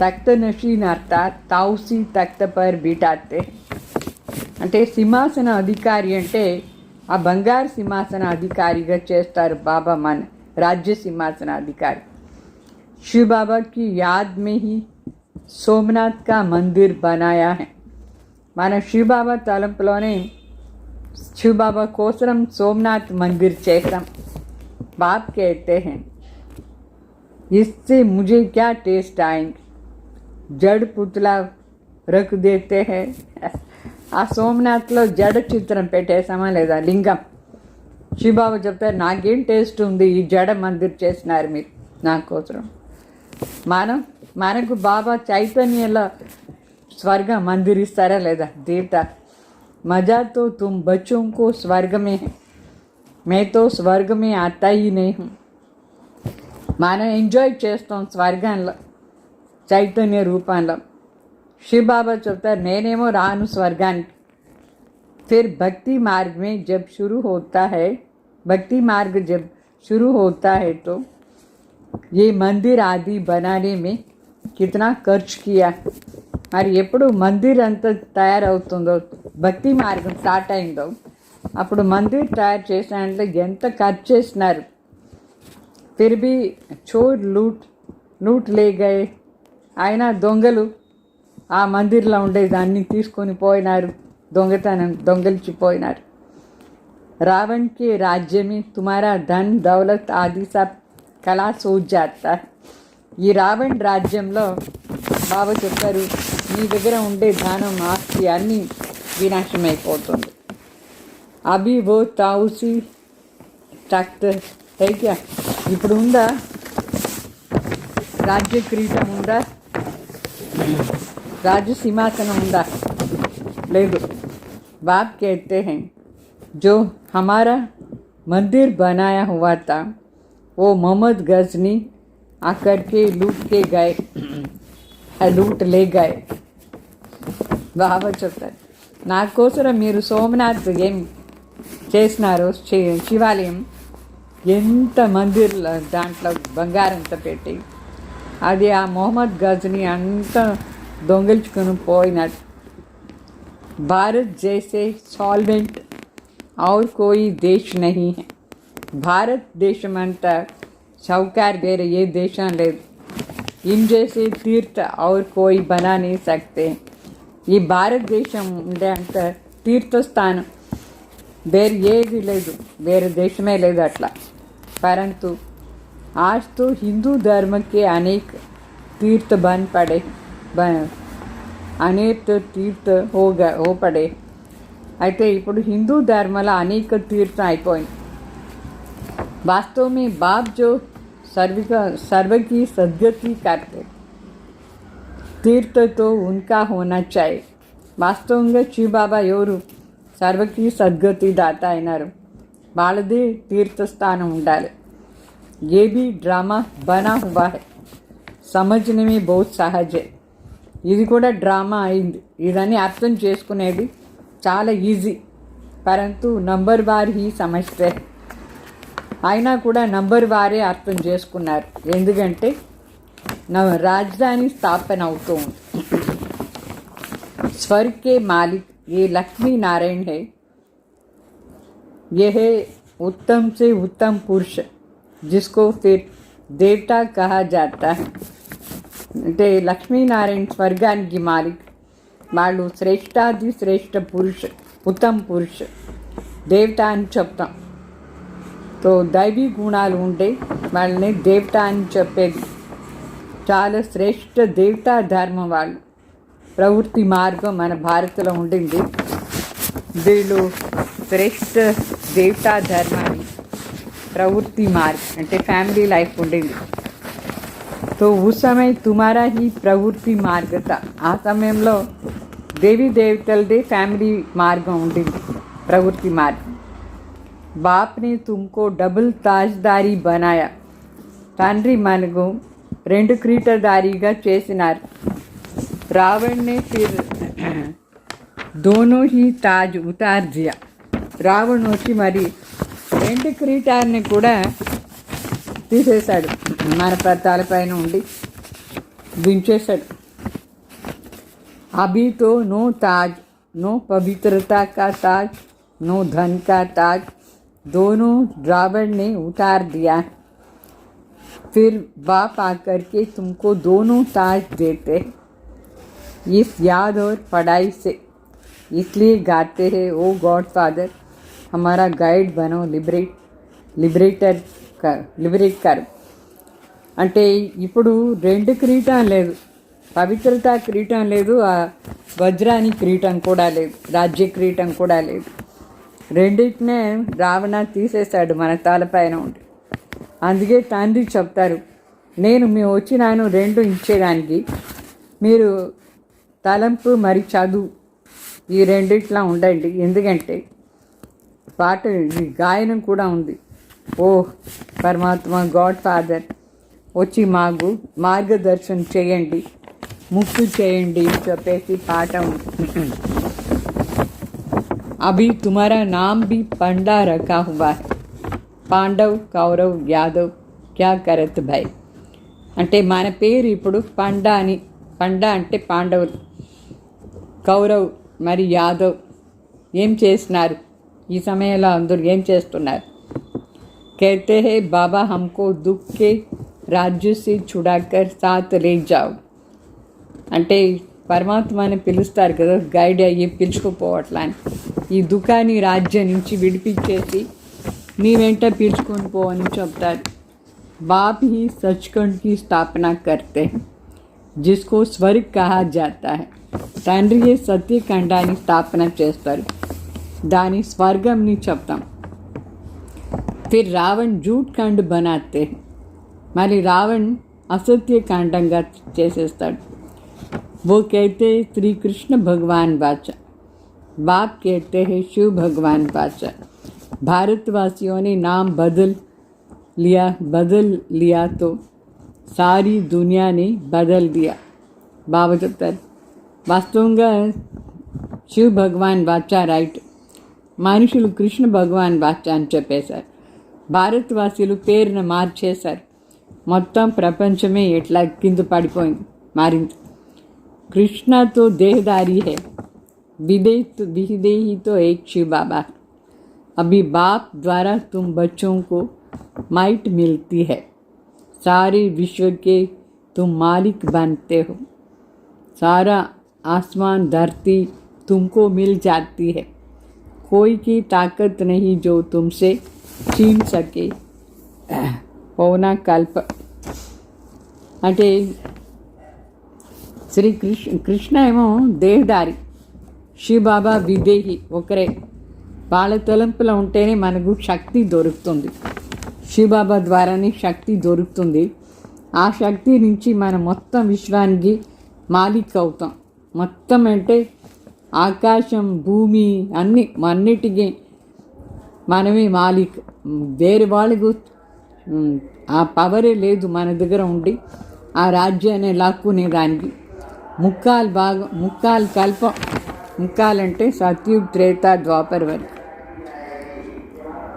తఖ్త నషీన్ అర్థాత్ తావుసి తఖ్త పర్ బిఠాతే. అంటే సింహాసన అధికారి అంటే ఆ బంగారు సింహాసన అధికారిగా చేస్తారు బాబా మన राज्य सिंहासनाधिकारी. शिव बाबा की याद में ही सोमनाथ का मंदिर बनाया है. మన శివ బాబా తలంపులోనే శివ బాబా కోసరం సోమనాథ్ మందిర్ చేసాం. బాప్ कहते हैं इससे मुझे क्या टेस्ट आएंगे. जड़ पुतला रख देते हैं. ఆ సోమనాథ్లో జడ చిత్రం పెట్టేసామా లేదా, లింగం. శివబాబా చెప్తారు, నాకేం టేస్ట్ ఉంది, ఈ జడ మందిర్ చేసినారు మీరు నా కోసం. మనకు బాబా చైతన్యంలో స్వర్గ మందిర్ ఇస్తారా లేదా, దేవత. మజాతో తుమ్ బచ్చోంకో స్వర్గమే, మేతో స్వర్గమే ఆతా హీ నహీ హూ. మనం ఎంజాయ్ చేస్తాం స్వర్గంలో చైతన్య రూపంలో. శివబాబా చెప్తారు, నేనేమో రాను స్వర్గానికి. फिर भक्ति मार्ग में जब शुरू होता है, भक्ति मार्ग जब शुरू होता है तो ये मंदिर आदि बनाने में कितना खर्च किया. మరి ఎప్పుడు మందిర్ అంతా తయారవుతుందో, భక్తి మార్గం స్టార్ట్ అయిందో అప్పుడు మందిర్ తయారు చేసినట్లు ఎంత ఖర్చు చేసినారు. ఫిర్ భీ చోర్ లూట్ లే గయే. అయినా దొంగలు ఆ మందిర్లో ఉండేది అన్నీ తీసుకొని పోయినారు, దొంగలిచిపోయినారు. రావణ్ కే राज्य में तुम्हारा धन दौलत आदि सब खलास हो जाता है. ఈ రావణ్ రాజ్యంలో బాబా చెప్పారు, నీ దగ్గర ఉండే ధనం ఆస్తి అన్నీ వినాశమైపోతుంది. అభి ఓ తావుసి తఖ్త్ హై క్యా. ఇప్పుడు ఉందా రాజ్య కిరీటం ఉందా, రాజ్య సింహాసనం ఉందా, లేదు. बाप कहते हैं जो हमारा मंदिर बनाया हुआ था वो मोहम्मद गजनी आकर के लूट ले गए. బాబా చెప్తారు, నా కోసం మీరు సోమనాథ్ ఏం చేసినారో, శివాలయం ఎంత మందిర్ దాంట్లో బంగారంతో పెట్టి అది ఆ మొహమ్మద్ గజ్ని అంతా దొంగిల్చుకొని పోయినట్టు. भारत जैसे सॉल्वेंट और कोई देश नहीं है. భారతదేశమంతా షౌకార్ వేరే ఏ దేశం లేదు. ఇన్ జైసే తీర్థ ఔర్ కోయి బనా నీ సక్తే. ఈ భారతదేశం ఉండే అంత తీర్థస్థానం వేరే ఏది లేదు, వేరే దేశమే లేదు అట్లా. పరంతు आज तो हिंदू धर्म के अनेक तीर्थ बन पड़े, అనేక తీర్థ హో పడే. అయితే ఇప్పుడు హిందూ ధర్మలో అనేక తీర్థం అయిపోయింది. వాస్తవ में बाप जो सर्व की सद्गति करते, तीर्थ तो उनका होना चाहिए. వాస్తవంగా శివ బాబా ఎవరు సర్వకి సద్గతి దాత అయినారు, వాళ్ళదే తీర్థస్థానం ఉండాలి. ये भी ड्रामा बना हुआ है, समझने में बहुत सहज है. ఇది కూడా డ్రామా అయింది, ఇదని అర్థం చేసుకునేది చాలా ఈజీ. పరంతు నంబర్ వార్ హీ సమజ్తే. అయినా కూడా నంబర్ వారే అర్థం చేసుకున్నారు, ఎందుకంటే రాజధాని స్థాపన అవుతూ ఉంది. స్వర్గ్ కే మాలిక్ ఏ లక్ష్మీ నారాయణ హై. ये है उत्तम से उत्तम पुरुष जिसको फिर देवता कहा जाता है. అంటే లక్ష్మీనారాయణ స్వర్గానికి మాలిక్, వాళ్ళు శ్రేష్టాది శ్రేష్ఠ పురుష్, ఉత్తమ్ పురుష్, దేవత అని చెప్తాం. తో దైవీ గుణాలు ఉండే వాళ్ళని దేవత అని చెప్పేది. చాలా శ్రేష్ఠ దేవతా ధర్మం వాళ్ళు. ప్రవృత్తి మార్గం మన భారత్లో ఉండింది. వీళ్ళు శ్రేష్ఠ దేవతా ధర్మాన్ని ప్రవృత్తి మార్గం అంటే ఫ్యామిలీ లైఫ్ ఉండింది. तो उस समय तुम्हारा ही प्रवृत्ति मार्ग था. ఆ సమయంలో దేవీ దేవతలదే ఫ్యామిలీ మార్గం ఉండింది, ప్రవృత్తి మార్గం. బాప్ నే తుమ్కో డబుల్ తాజ్దారీ బనాయా. తండ్రి మనకు 2 క్రీటధారిగా చేసినారు. रावण ने फिर दोनों ही ताज उतार दिया. రావణ్ వచ్చి మరి 2 కిరీటాన్ని కూడా తీసేశాడు, మన తలపైన ఉండి దించేశాడు. अभी तो नो ताज, नो पवित्रता का ताज, नो धन का ताज, दोनों रावण ने उतार दिया. फिर बाप आकर के तुमको दोनों ताज देते इस याद और पढ़ाई से. इसलिए गाते हैं ओ गॉड फादर हमारा गाइड बनो, लिबरेट कर. అంటే ఇప్పుడు 2 కిరీటం లేదు, పవిత్రత కిరీటం లేదు, ఆ వజ్రాని కిరీటం కూడా లేదు, రాజ్య కిరీటం కూడా లేదు. రెండింటినే రావణ తీసేశాడు మన తలపైన ఉండి. అందుకే తండ్రి చెప్తారు, నేను మీ వచ్చినాను 2 ఇచ్చేదానికి, మీరు తలంపు మరి చదువు ఈ రెండిట్లా ఉండండి. ఎందుకంటే పాట గాయనం కూడా ఉంది, ఓ పరమాత్మ గాడ్ ఫాదర్ వచ్చి మాకు మార్గదర్శనం చేయండి, ముక్తి చేయండి అని చెప్పేసి పాట ఉంది. అభి తుమారా నామ్ భీ పండా రఖా హువా హై, పాండవ్ కౌరవ్ యాదవ్ క్యా కరత్ భాయ్. అంటే మన పేరు ఇప్పుడు పండా అని. పండా అంటే పాండవులు, కౌరవ్ మరి యాదవ్ ఏం చేస్తున్నారు ఈ సమయంలో, అందరూ ఏం చేస్తున్నారు? कहते हैं बाबा हमको दुख के राज्य से छुड़ाकर साथ ले जाओ. అంటే పరమాత్మని పిలుస్తారు కదా, గైడ్ అయ్యి పిలుచుకుపోవట్లా అని. ఈ దుఃఖాన్ని రాజ్యం నుంచి విడిపించేసి నీ వెంట పిలుచుకొని పోవని చెప్తారు. बाप ही सचखंड की स्थापना करते हैं जिसको स्वर्ग कहा जाता है. తండ్రి సత్యఖండాన్ని స్థాపన చేస్తారు, దాని స్వర్గంని చెప్తాం. फिर रावण झूठ खंड बनाते हैं, మరి రావణ్ అసత్య కాండంగా చేసేస్తాడు. वो कहते श्री कृष्ण भगवान वाचा, बाप कहते हैं शिव भगवान वाचा. भारतवासियों ने नाम बदल लिया तो सारी दुनिया ने बदल दिया. బాబా చెప్తారు, వాస్తవంగా శివ్ భగవాన్ వాచా రైట్, మనుషులు కృష్ణ భగవాన్ వాచా అని చెప్పేశారు. భారతవాసులు పేరును మార్చేశారు. మొత్తం ప్రపంచమే ఎట్లా కింద పడిపోయింది, మారింది. కృష్ణతో దేహదారి है, विदेही तो एक शिव बाबा. अभी बाप द्वारा तुम बच्चों को माइट मिलती है, सारे विश्व के तुम मालिक बनते हो. सारा आसमान धरती तुमको मिल जाती है, कोई की ताकत नहीं जो तुमसे छीन सके. పౌనా కల్ప అంటే శ్రీ కృష్ణ ఏమో దేహదారి, శివబాబా విదేహి ఒకరే. వాళ్ళ తలంపులో ఉంటేనే మనకు శక్తి దొరుకుతుంది, శివబాబా ద్వారానే శక్తి దొరుకుతుంది. ఆ శక్తి నుంచి మనం మొత్తం విశ్వానికి మాలిక్ అవుతాం. మొత్తం అంటే ఆకాశం భూమి అన్నిటికీ మనమే మాలిక్. వేరే వాళ్ళకు ఆ పవరే లేదు మన దగ్గర ఉండి ఆ రాజ్యాన్ని లాక్కునే దానికి. ముక్కాలు కల్పం, ముక్కాలంటే సత్యుగ్ త్రేతా ద్వాపర్ వరకు.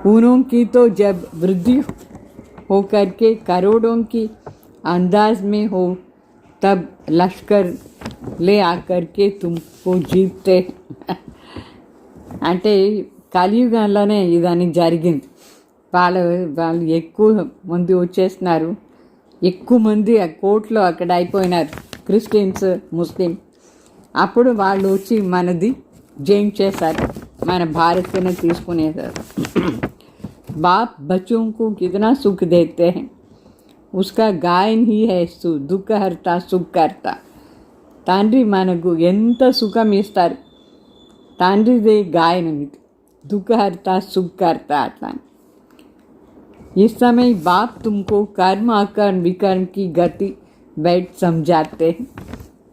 पूनों की तो जब वृद्धि होकर के करोड़ों की अंदाज में हो तब लश्कर ले आकर के तुमको जीतते. అంటే కలియుగంలోనే ఇదని జరిగింది. వాళ్ళు ఎక్కువ మంది వచ్చేస్తున్నారు, ఎక్కువ మంది ఆ కోర్టులో అక్కడ అయిపోయినారు, క్రిస్టియన్స్ ముస్లిం. అప్పుడు వాళ్ళు వచ్చి మనది జైన్ చేశారు, మన భారత్ని తీసుకునేశారు. बाप बच्चों को कितना सुख देते हैं, उसका गायन ही है दुख हरता सुख करता. తండ్రి మనకు ఎంత సుఖం ఇస్తారు, తండ్రిదే గాయనం ఇది, దుఃఖహర్త సుఖకర్త అట్లా. इस समय बाप तुमको कर्म अकर्म विकर्म की गति बैठ समझाते हैं.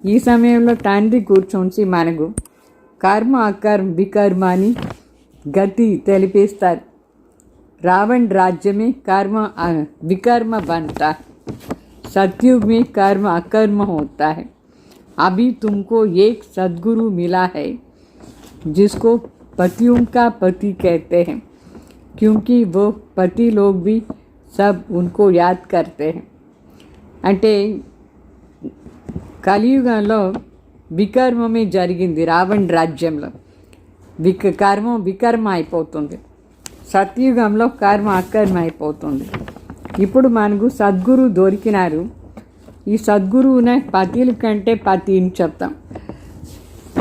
ఈ సమయంలో తండ్రి కూర్చొని మనకు కర్మ అకర్మ వికర్మాని గతి తెలిపిస్తారు, रावण राज्य में कर्म विकर्म बनता है, सतयुग में कर्म अकर्म होता है। अभी तुमको एक सद्गुरु मिला है जिसको पतियों का पति कहते हैं, क्योंकि वो पति लोग भी सब उनको याद करते हैं। అంటే కలియుగంలో వికర్మమే జరిగింది, రావణ్ రాజ్యంలో కర్మ వికర్మ అయిపోతుంది, సత్యుగంలో కర్మ అకర్మ అయిపోతుంది. ఇప్పుడు మనకు సద్గురు దొరికినారు. ఈ సద్గురువునే పతిల కంటే పతి అని చెప్తాం.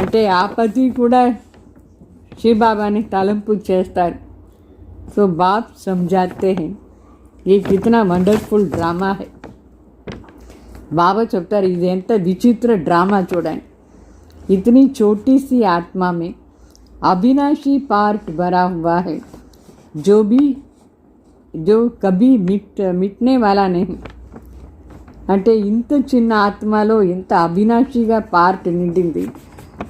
అంటే ఆ పతి కూడా శివబాబాని తలంపు చేస్తారు. సో బాప్ समझाते हैं ये कितना వండర్ఫుల్ డ్రామా है. బాబా చెప్తారు ఇది ఎంత విచిత్ర డ్రామా చూడండి. इतनी छोटी सी आत्मा में अविनाशी पार्ट भरा हुआ है जो कभी मिटने वाला नहीं. అంటే ఇంత చిన్న ఆత్మలో ఇంత అవినాశిగా పార్ట్ నిండింది,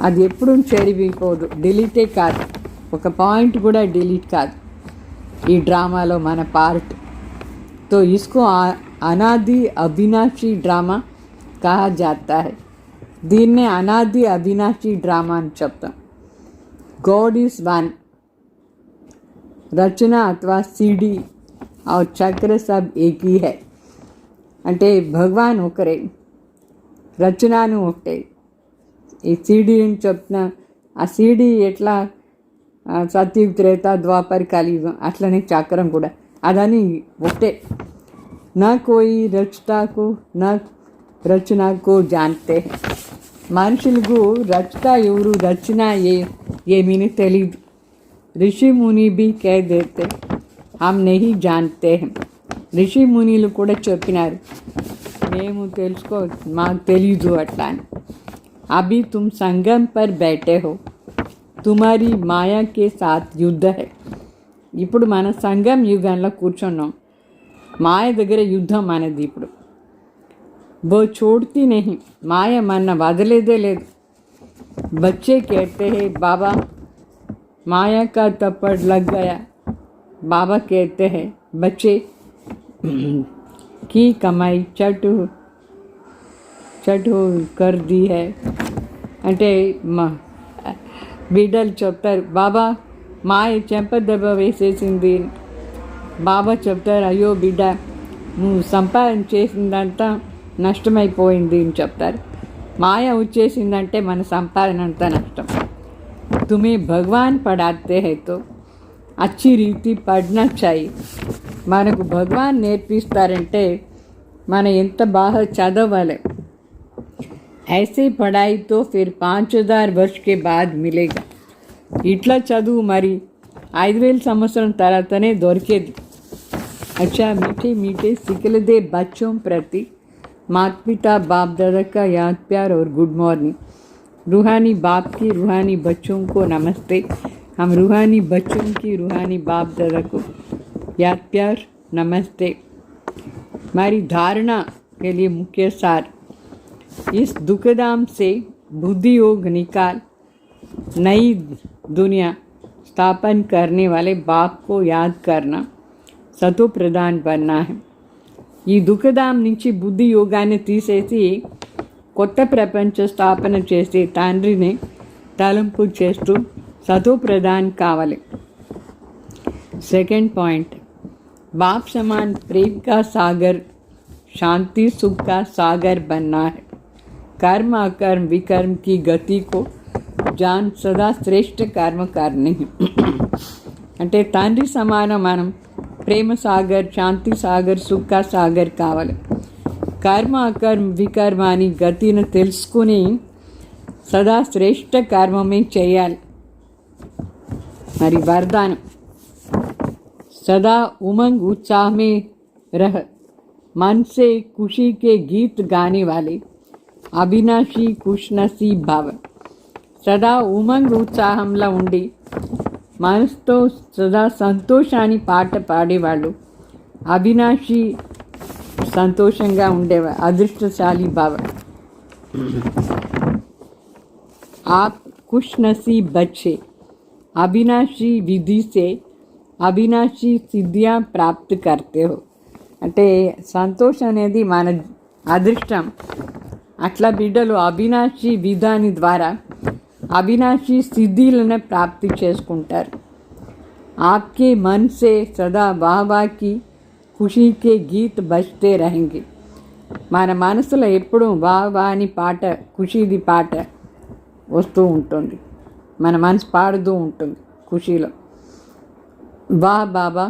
అది ఎప్పుడు చెరిగిపోదు, డిలీటే కాదు, ఒక పాయింట్ కూడా డిలీట్ కాదు ఈ డ్రామాలో మన పార్ట్. तो इसको अनादि अविनाशी ड्रामा कहा जाता है. దీన్నే అనాది అవినాశి డ్రామా అని చెప్తాం. God is one. రచన అథవా सीडी और चक्र सब एक ही है. అంటే భగవాన్ ఒకరే, రచనను ఒకటే. ఈ సీడీ అని చెప్తున్న ఆ సీడీ ఎట్లా సత్యుగ త్రేత ద్వాపర కలియుగం అట్లనే చక్రం కూడా అదని ఒకటే. నా కోయి రచతకు నా రచనకు జాంతే. మనుషులకు రచత ఎవరు రచన ఏమీని తెలియదు. ऋषि मुनि भी कह देते हम नहीं जानते हैं. ऋषि मुनिలు కూడా చెప్పినారు మేము తెలుసుకో మాకు తెలీదు అట్లా అని. अभी तुम संगम पर बैठे हो, तुम्हारी माया के साथ युद्ध है. ఇప్పుడు మన సంగం యుగంలో కూర్చున్నాం, మాయ దగ్గర యుద్ధం అనేది ఇప్పుడు. वो छोड़ती नहीं, మాయ మన వదిలేదే లేదు. बच्चे कहते हैं बाबा माया का थप्पड़ लग गया. बाबा कहते हैं बच्चे की कमाई चट कर दी है. అంటే బిడ్డలు చెప్తారు బాబా మాయ చెంపదెబ్బ వేసేసింది. బాబా చెప్తారు అయ్యో బిడ్డ నువ్వు సంపాదన చేసిందంతా నష్టమైపోయింది అని చెప్తారు. మాయ వచ్చేసిందంటే మన సంపాదన అంతా నష్టం. तुम्हें भगवान पढ़ाते हैं तो अच्छी रीति पढ़ना चाहिए. మనకు భగవాన్ నేర్పిస్తారంటే మన ఎంత బాగా చదవాలి. ऐसे पढ़ाई तो फिर 5000 वर्ष के बाद मिलेगा. ఇట్లా చదువు మరి 5000 సంవత్సరం తర్వాతనే దొరికేది. अच्छा मीठे मीठे सिकलदे बच्चों प्रति माता पिता बाप दादा का याद प्यार और गुड मॉर्निंग. रूहानी बाप की रूहानी बच्चों को नमस्ते. हम रूहानी बच्चों की रूहानी बाप दादा को याद प्यार नमस्ते. हमारी धारणा के लिए मुख्य सार, इस दुखधाम से बुद्धि योग निकाल नई दुनिया स्थापन करने वाले बाप को याद करना, सतो प्रधान बनना है. ఈ దుఃఖధాం నుంచి బుద్ధి యోగాన్ని తీసేసి కొత్త ప్రపంచ స్థాపన చేసే తండ్రిని తలంపు చేస్తూ సతో ప్రధాన్ కావాలి. सेकंड पॉइंट, बाप समान प्रेम का सागर शांति सुख का सागर बनना है. कर्म अकर्म विकर्म की गति को जान सदा श्रेष्ठ कर्म करनी है. అంటే తండ్రి సమానం మనం ప్రేమ సాగర్ శాంతి సాగర్ సుఖ సాగర్ కావాలి. కర్మ అకర్మ వికర్మ అని గతిని తెలుసుకుని సదా శ్రేష్ఠ కర్మమే చేయాలి. మరి వరదానం, सदा उमंग उत्साह में रह, मन से खुशी के गीत गाने वाले अविनाशी खुशनसीब भाव. सदा उमंग उत्साहంలో ఉండి మనసుతో సదా సంతోషాన్ని పాట పాడేవాళ్ళు అవినాశి, సంతోషంగా ఉండేవారు అదృష్టశాలి భావ. आप खुश नसीब बच्चे अविनाशी विधि से అవినాశి సిద్ధియా ప్రాప్తి కర్తే హో. అంటే సంతోషం అనేది మన అదృష్టం. అట్లా బిడ్డలు అవినాశి విధాని ద్వారా అవినాశి సిద్ధిలను ప్రాప్తి చేసుకుంటారు. आपके मन से सदा वाह वाह की खुशी के गीत बजते रहेंगे. మన మనసులో ఎప్పుడూ వాహ్ వాహ్ అని పాట, ఖుషీది పాట వస్తూ ఉంటుంది. మన మనసు పాడుతూ ఉంటుంది ఖుషీలో. వాహ్ బాబా,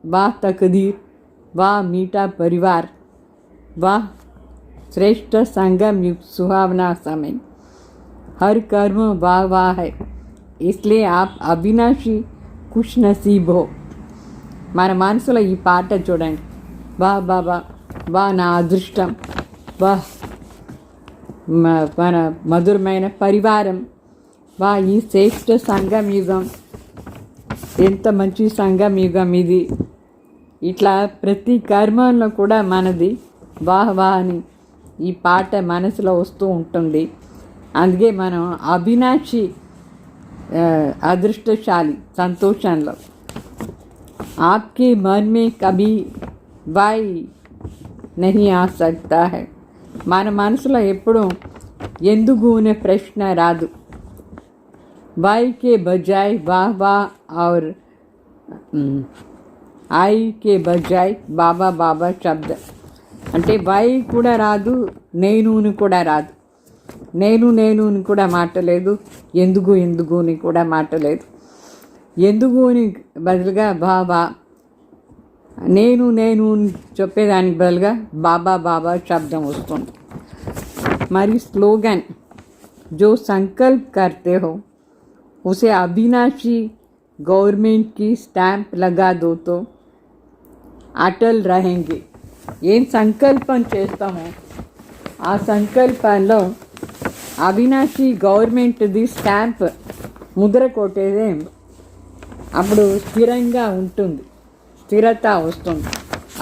వాహ్ తకదీర్, వాహ్ మీఠా परिवार, वाह श्रेष्ठ संगम युग सुहावना समय, हर कर्म वाह वाह है, इसलिए आप अविनाशी खुश नसीब हो. మన మనసులో ఈ పాట చూడండి. వా బాబా, వా నా అదృష్టం, వా మన మధురమైన పరివారం, వా ఈ శ్రేష్ఠ సంఘం యుగం, ఎంత మంచి సంఘం యుగం ఇది. ఇట్లా ప్రతి కర్మంలో కూడా మనది వాహ్ వాహ్ అని ఈ పాట మనసులో వస్తూ ఉంటుంది. అందుకే మనం అవినాశి, అదృష్టశాలి సంతోషంలో. आपके मन में कभी वाई नहीं आ सकता है. మన మనసులో ఎప్పుడూ ఎందుకు అనే ప్రశ్న రాదు. वाई के बजाय वाह वाह और आई के बजाय బాబా బాబా శబ్ద. అంటే వై కూడా రాదు, నేనుని కూడా రాదు. నేనుని కూడా మాట లేదు, ఎందుకుని కూడా మాట లేదు. ఎందుకుని బదులుగా బాబా, నేను చెప్పేదానికి బదులుగా బాబా బాబా శబ్దం వస్తుంది. మరి స్లోగన్, जो संकल्प करते हो उसे अविनाशी गवर्नमेंट की स्टैंप लगा दो तो अटल रहेंगे. ఏం సంకల్పం చేస్తామో ఆ సంకల్పంలో అవినాశి గవర్నమెంట్ది స్టాంప్ ముద్ర కొట్టేదే అప్పుడు స్థిరంగా ఉంటుంది, స్థిరత వస్తుంది.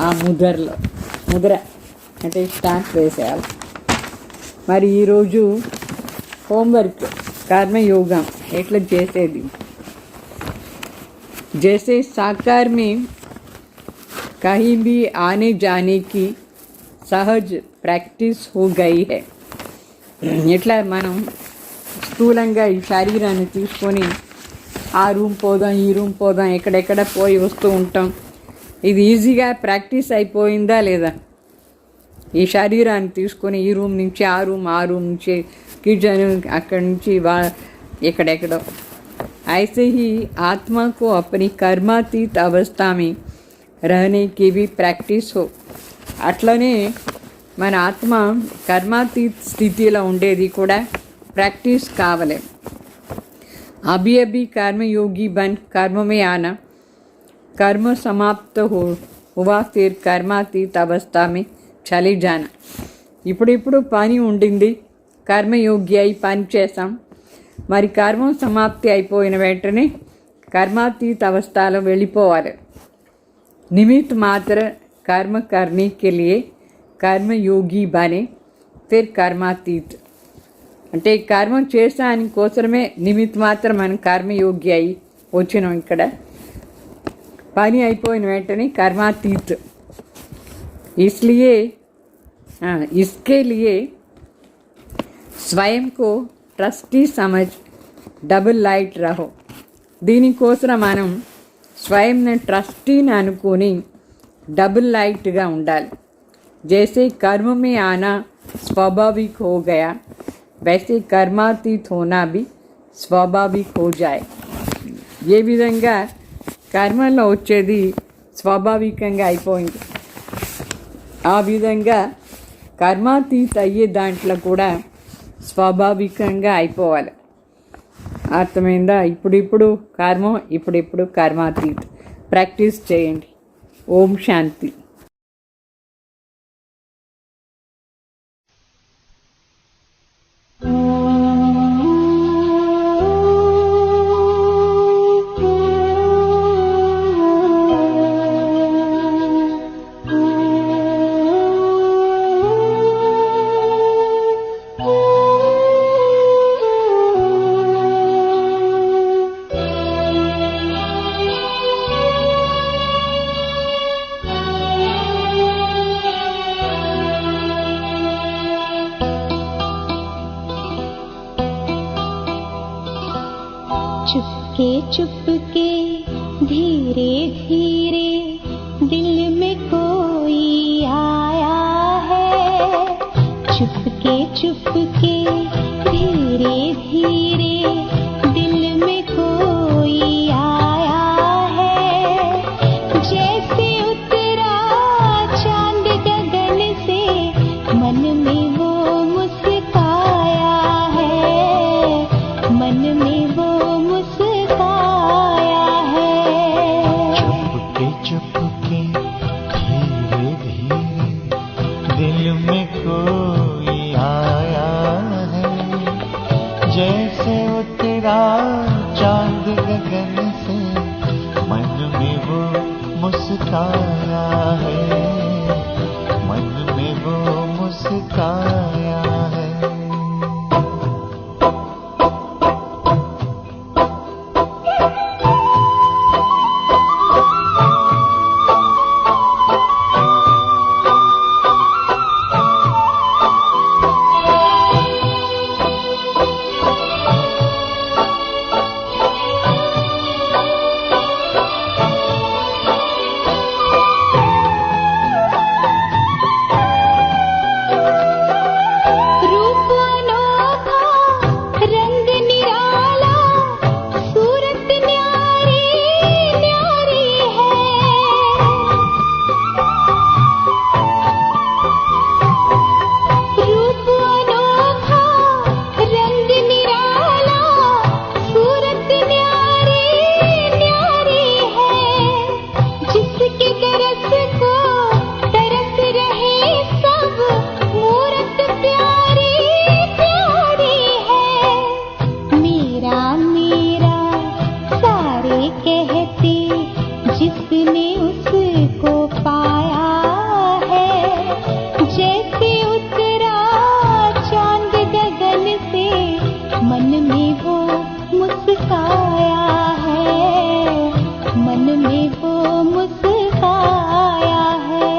ఆ ముద్ర అంటే స్టాంప్ వేసేయాలి. మరి ఈరోజు హోంవర్క్ కర్మయోగం ఎట్లా చేసేది. जैसे साकार में कहीं भी आने जाने की सहज ప్రాక్టీస్ हो गई है. ఇట్లా మనం స్థూలంగా ఈ శరీరాన్ని తీసుకొని ఆ రూమ్ పోదాం, ఈ రూమ్ పోదాం, ఎక్కడెక్కడ పోయి వస్తూ ఉంటాం. ఇది ఈజీగా ప్రాక్టీస్ అయిపోయిందా లేదా? ఈ శరీరాన్ని తీసుకొని ఈ రూమ్ నుంచి ఆ రూమ్ నుంచి కిచెన్, అక్కడి నుంచి ఎక్కడెక్కడో. ऐसे ही आत्मा को अपनी कर्मातीत अवस्था में रहने की भी प्रैक्टिस हो. అట్లనే మన ఆత్మ కర్మాతీత స్థితిలో ఉండేది కూడా ప్రాక్టీస్ కావాలి. अभी अभी कर्मयोगी बन कर्म में आना, कर्म समाप्त हुआ फिर कर्मातीत अवस्था में चले जाना. ఇప్పుడు పని ఉండింది, కర్మయోగి అయి పని చేసాం. మరి కర్మం సమాప్తి అయిపోయిన వెంటనే కర్మాతీత అవస్థలో వెళ్ళిపోవాలి. నిమిత్ మాత్ర కర్మ కర్నే కే లియే కర్మయోగి బనే ఫిర్ కర్మాతీత్. అంటే కర్మం చేసాని కోసమే నిమిత్ మాత్రం మనం కర్మయోగి అయి వచ్చినాం. ఇక్కడ పని అయిపోయిన వెంటనే కర్మాతీత్. इसके लिए स्वयं को ట్రస్టీ సమజ్ డబుల్ లైట్ రహో. దీనికోసం మనం స్వయంని ట్రస్టీని అనుకొని డబుల్ లైట్గా ఉండాలి. జైసే కర్మ మే ఆనా స్వాభావిక్ హో గయా वैसे कर्मातीत होना भी స్వాభావిక్ హో జాయ్. ఏ విధంగా కర్మలో వచ్చేది స్వాభావికంగా అయిపోయింది, ఆ విధంగా కర్మాతీత అయ్యే దాంట్లో కూడా స్వాభావికంగా అయిపోవాలి. అర్థమైందా? ఇప్పుడు కర్మం, ఇప్పుడు కర్మాతీత్ ప్రాక్టీస్ చేయండి. ఓం శాంతి. चुपके धीरे धीरे दिल में कोई आया है। चुपके धीरे धीरे दिल में कोई आया है। जैसे उतरा चांद गगन से मन में वो मुस्काया है। मन में वो मुस्काया है। चुपके धीरे धीरे दिल में कोई आया है। जैसे उतरा चांद गगन से मन में वो मुस्काया है। मन में वो मुस्काया है। जिसने उसको पाया है। जैसे उतरा चांद गगन से मन में वो मुस्काया है। मन में वो मुस्काया है।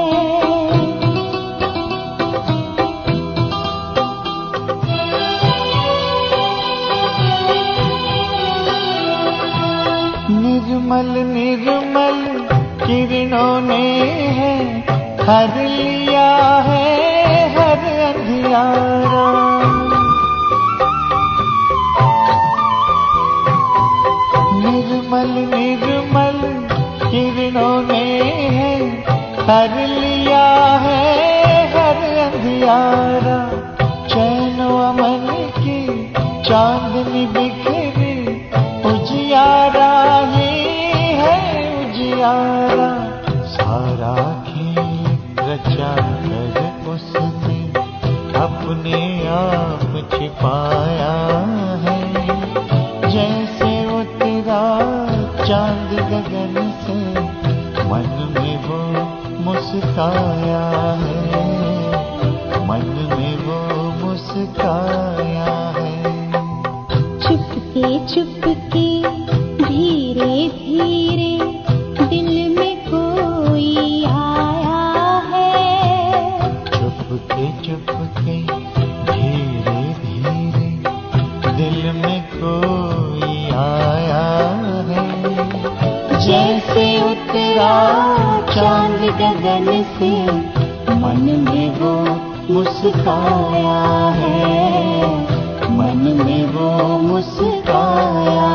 निर्मल निर्मल किरणों ने है हर लिया है हर अंधियारा। निर्मल निर्मल किरणों ने है हर लिया है हर अंधियारा। चैन अमन की चांदनी बिखरी उजियारा ही है उजियारा। सारा खेल रचा कर उसने अपने आप छिपाया है। जैसे उतरा चांद गगन से मन में वो मुस्काया है। मन में वो मुस्काया है। चुपके धीरे धीरे दिल में कोई आया है। चुपके धीरे धीरे दिल में कोई आया है। जैसे उतरा चांद गगन से मन में वो मुस्काया है। मन में वो मुस्काया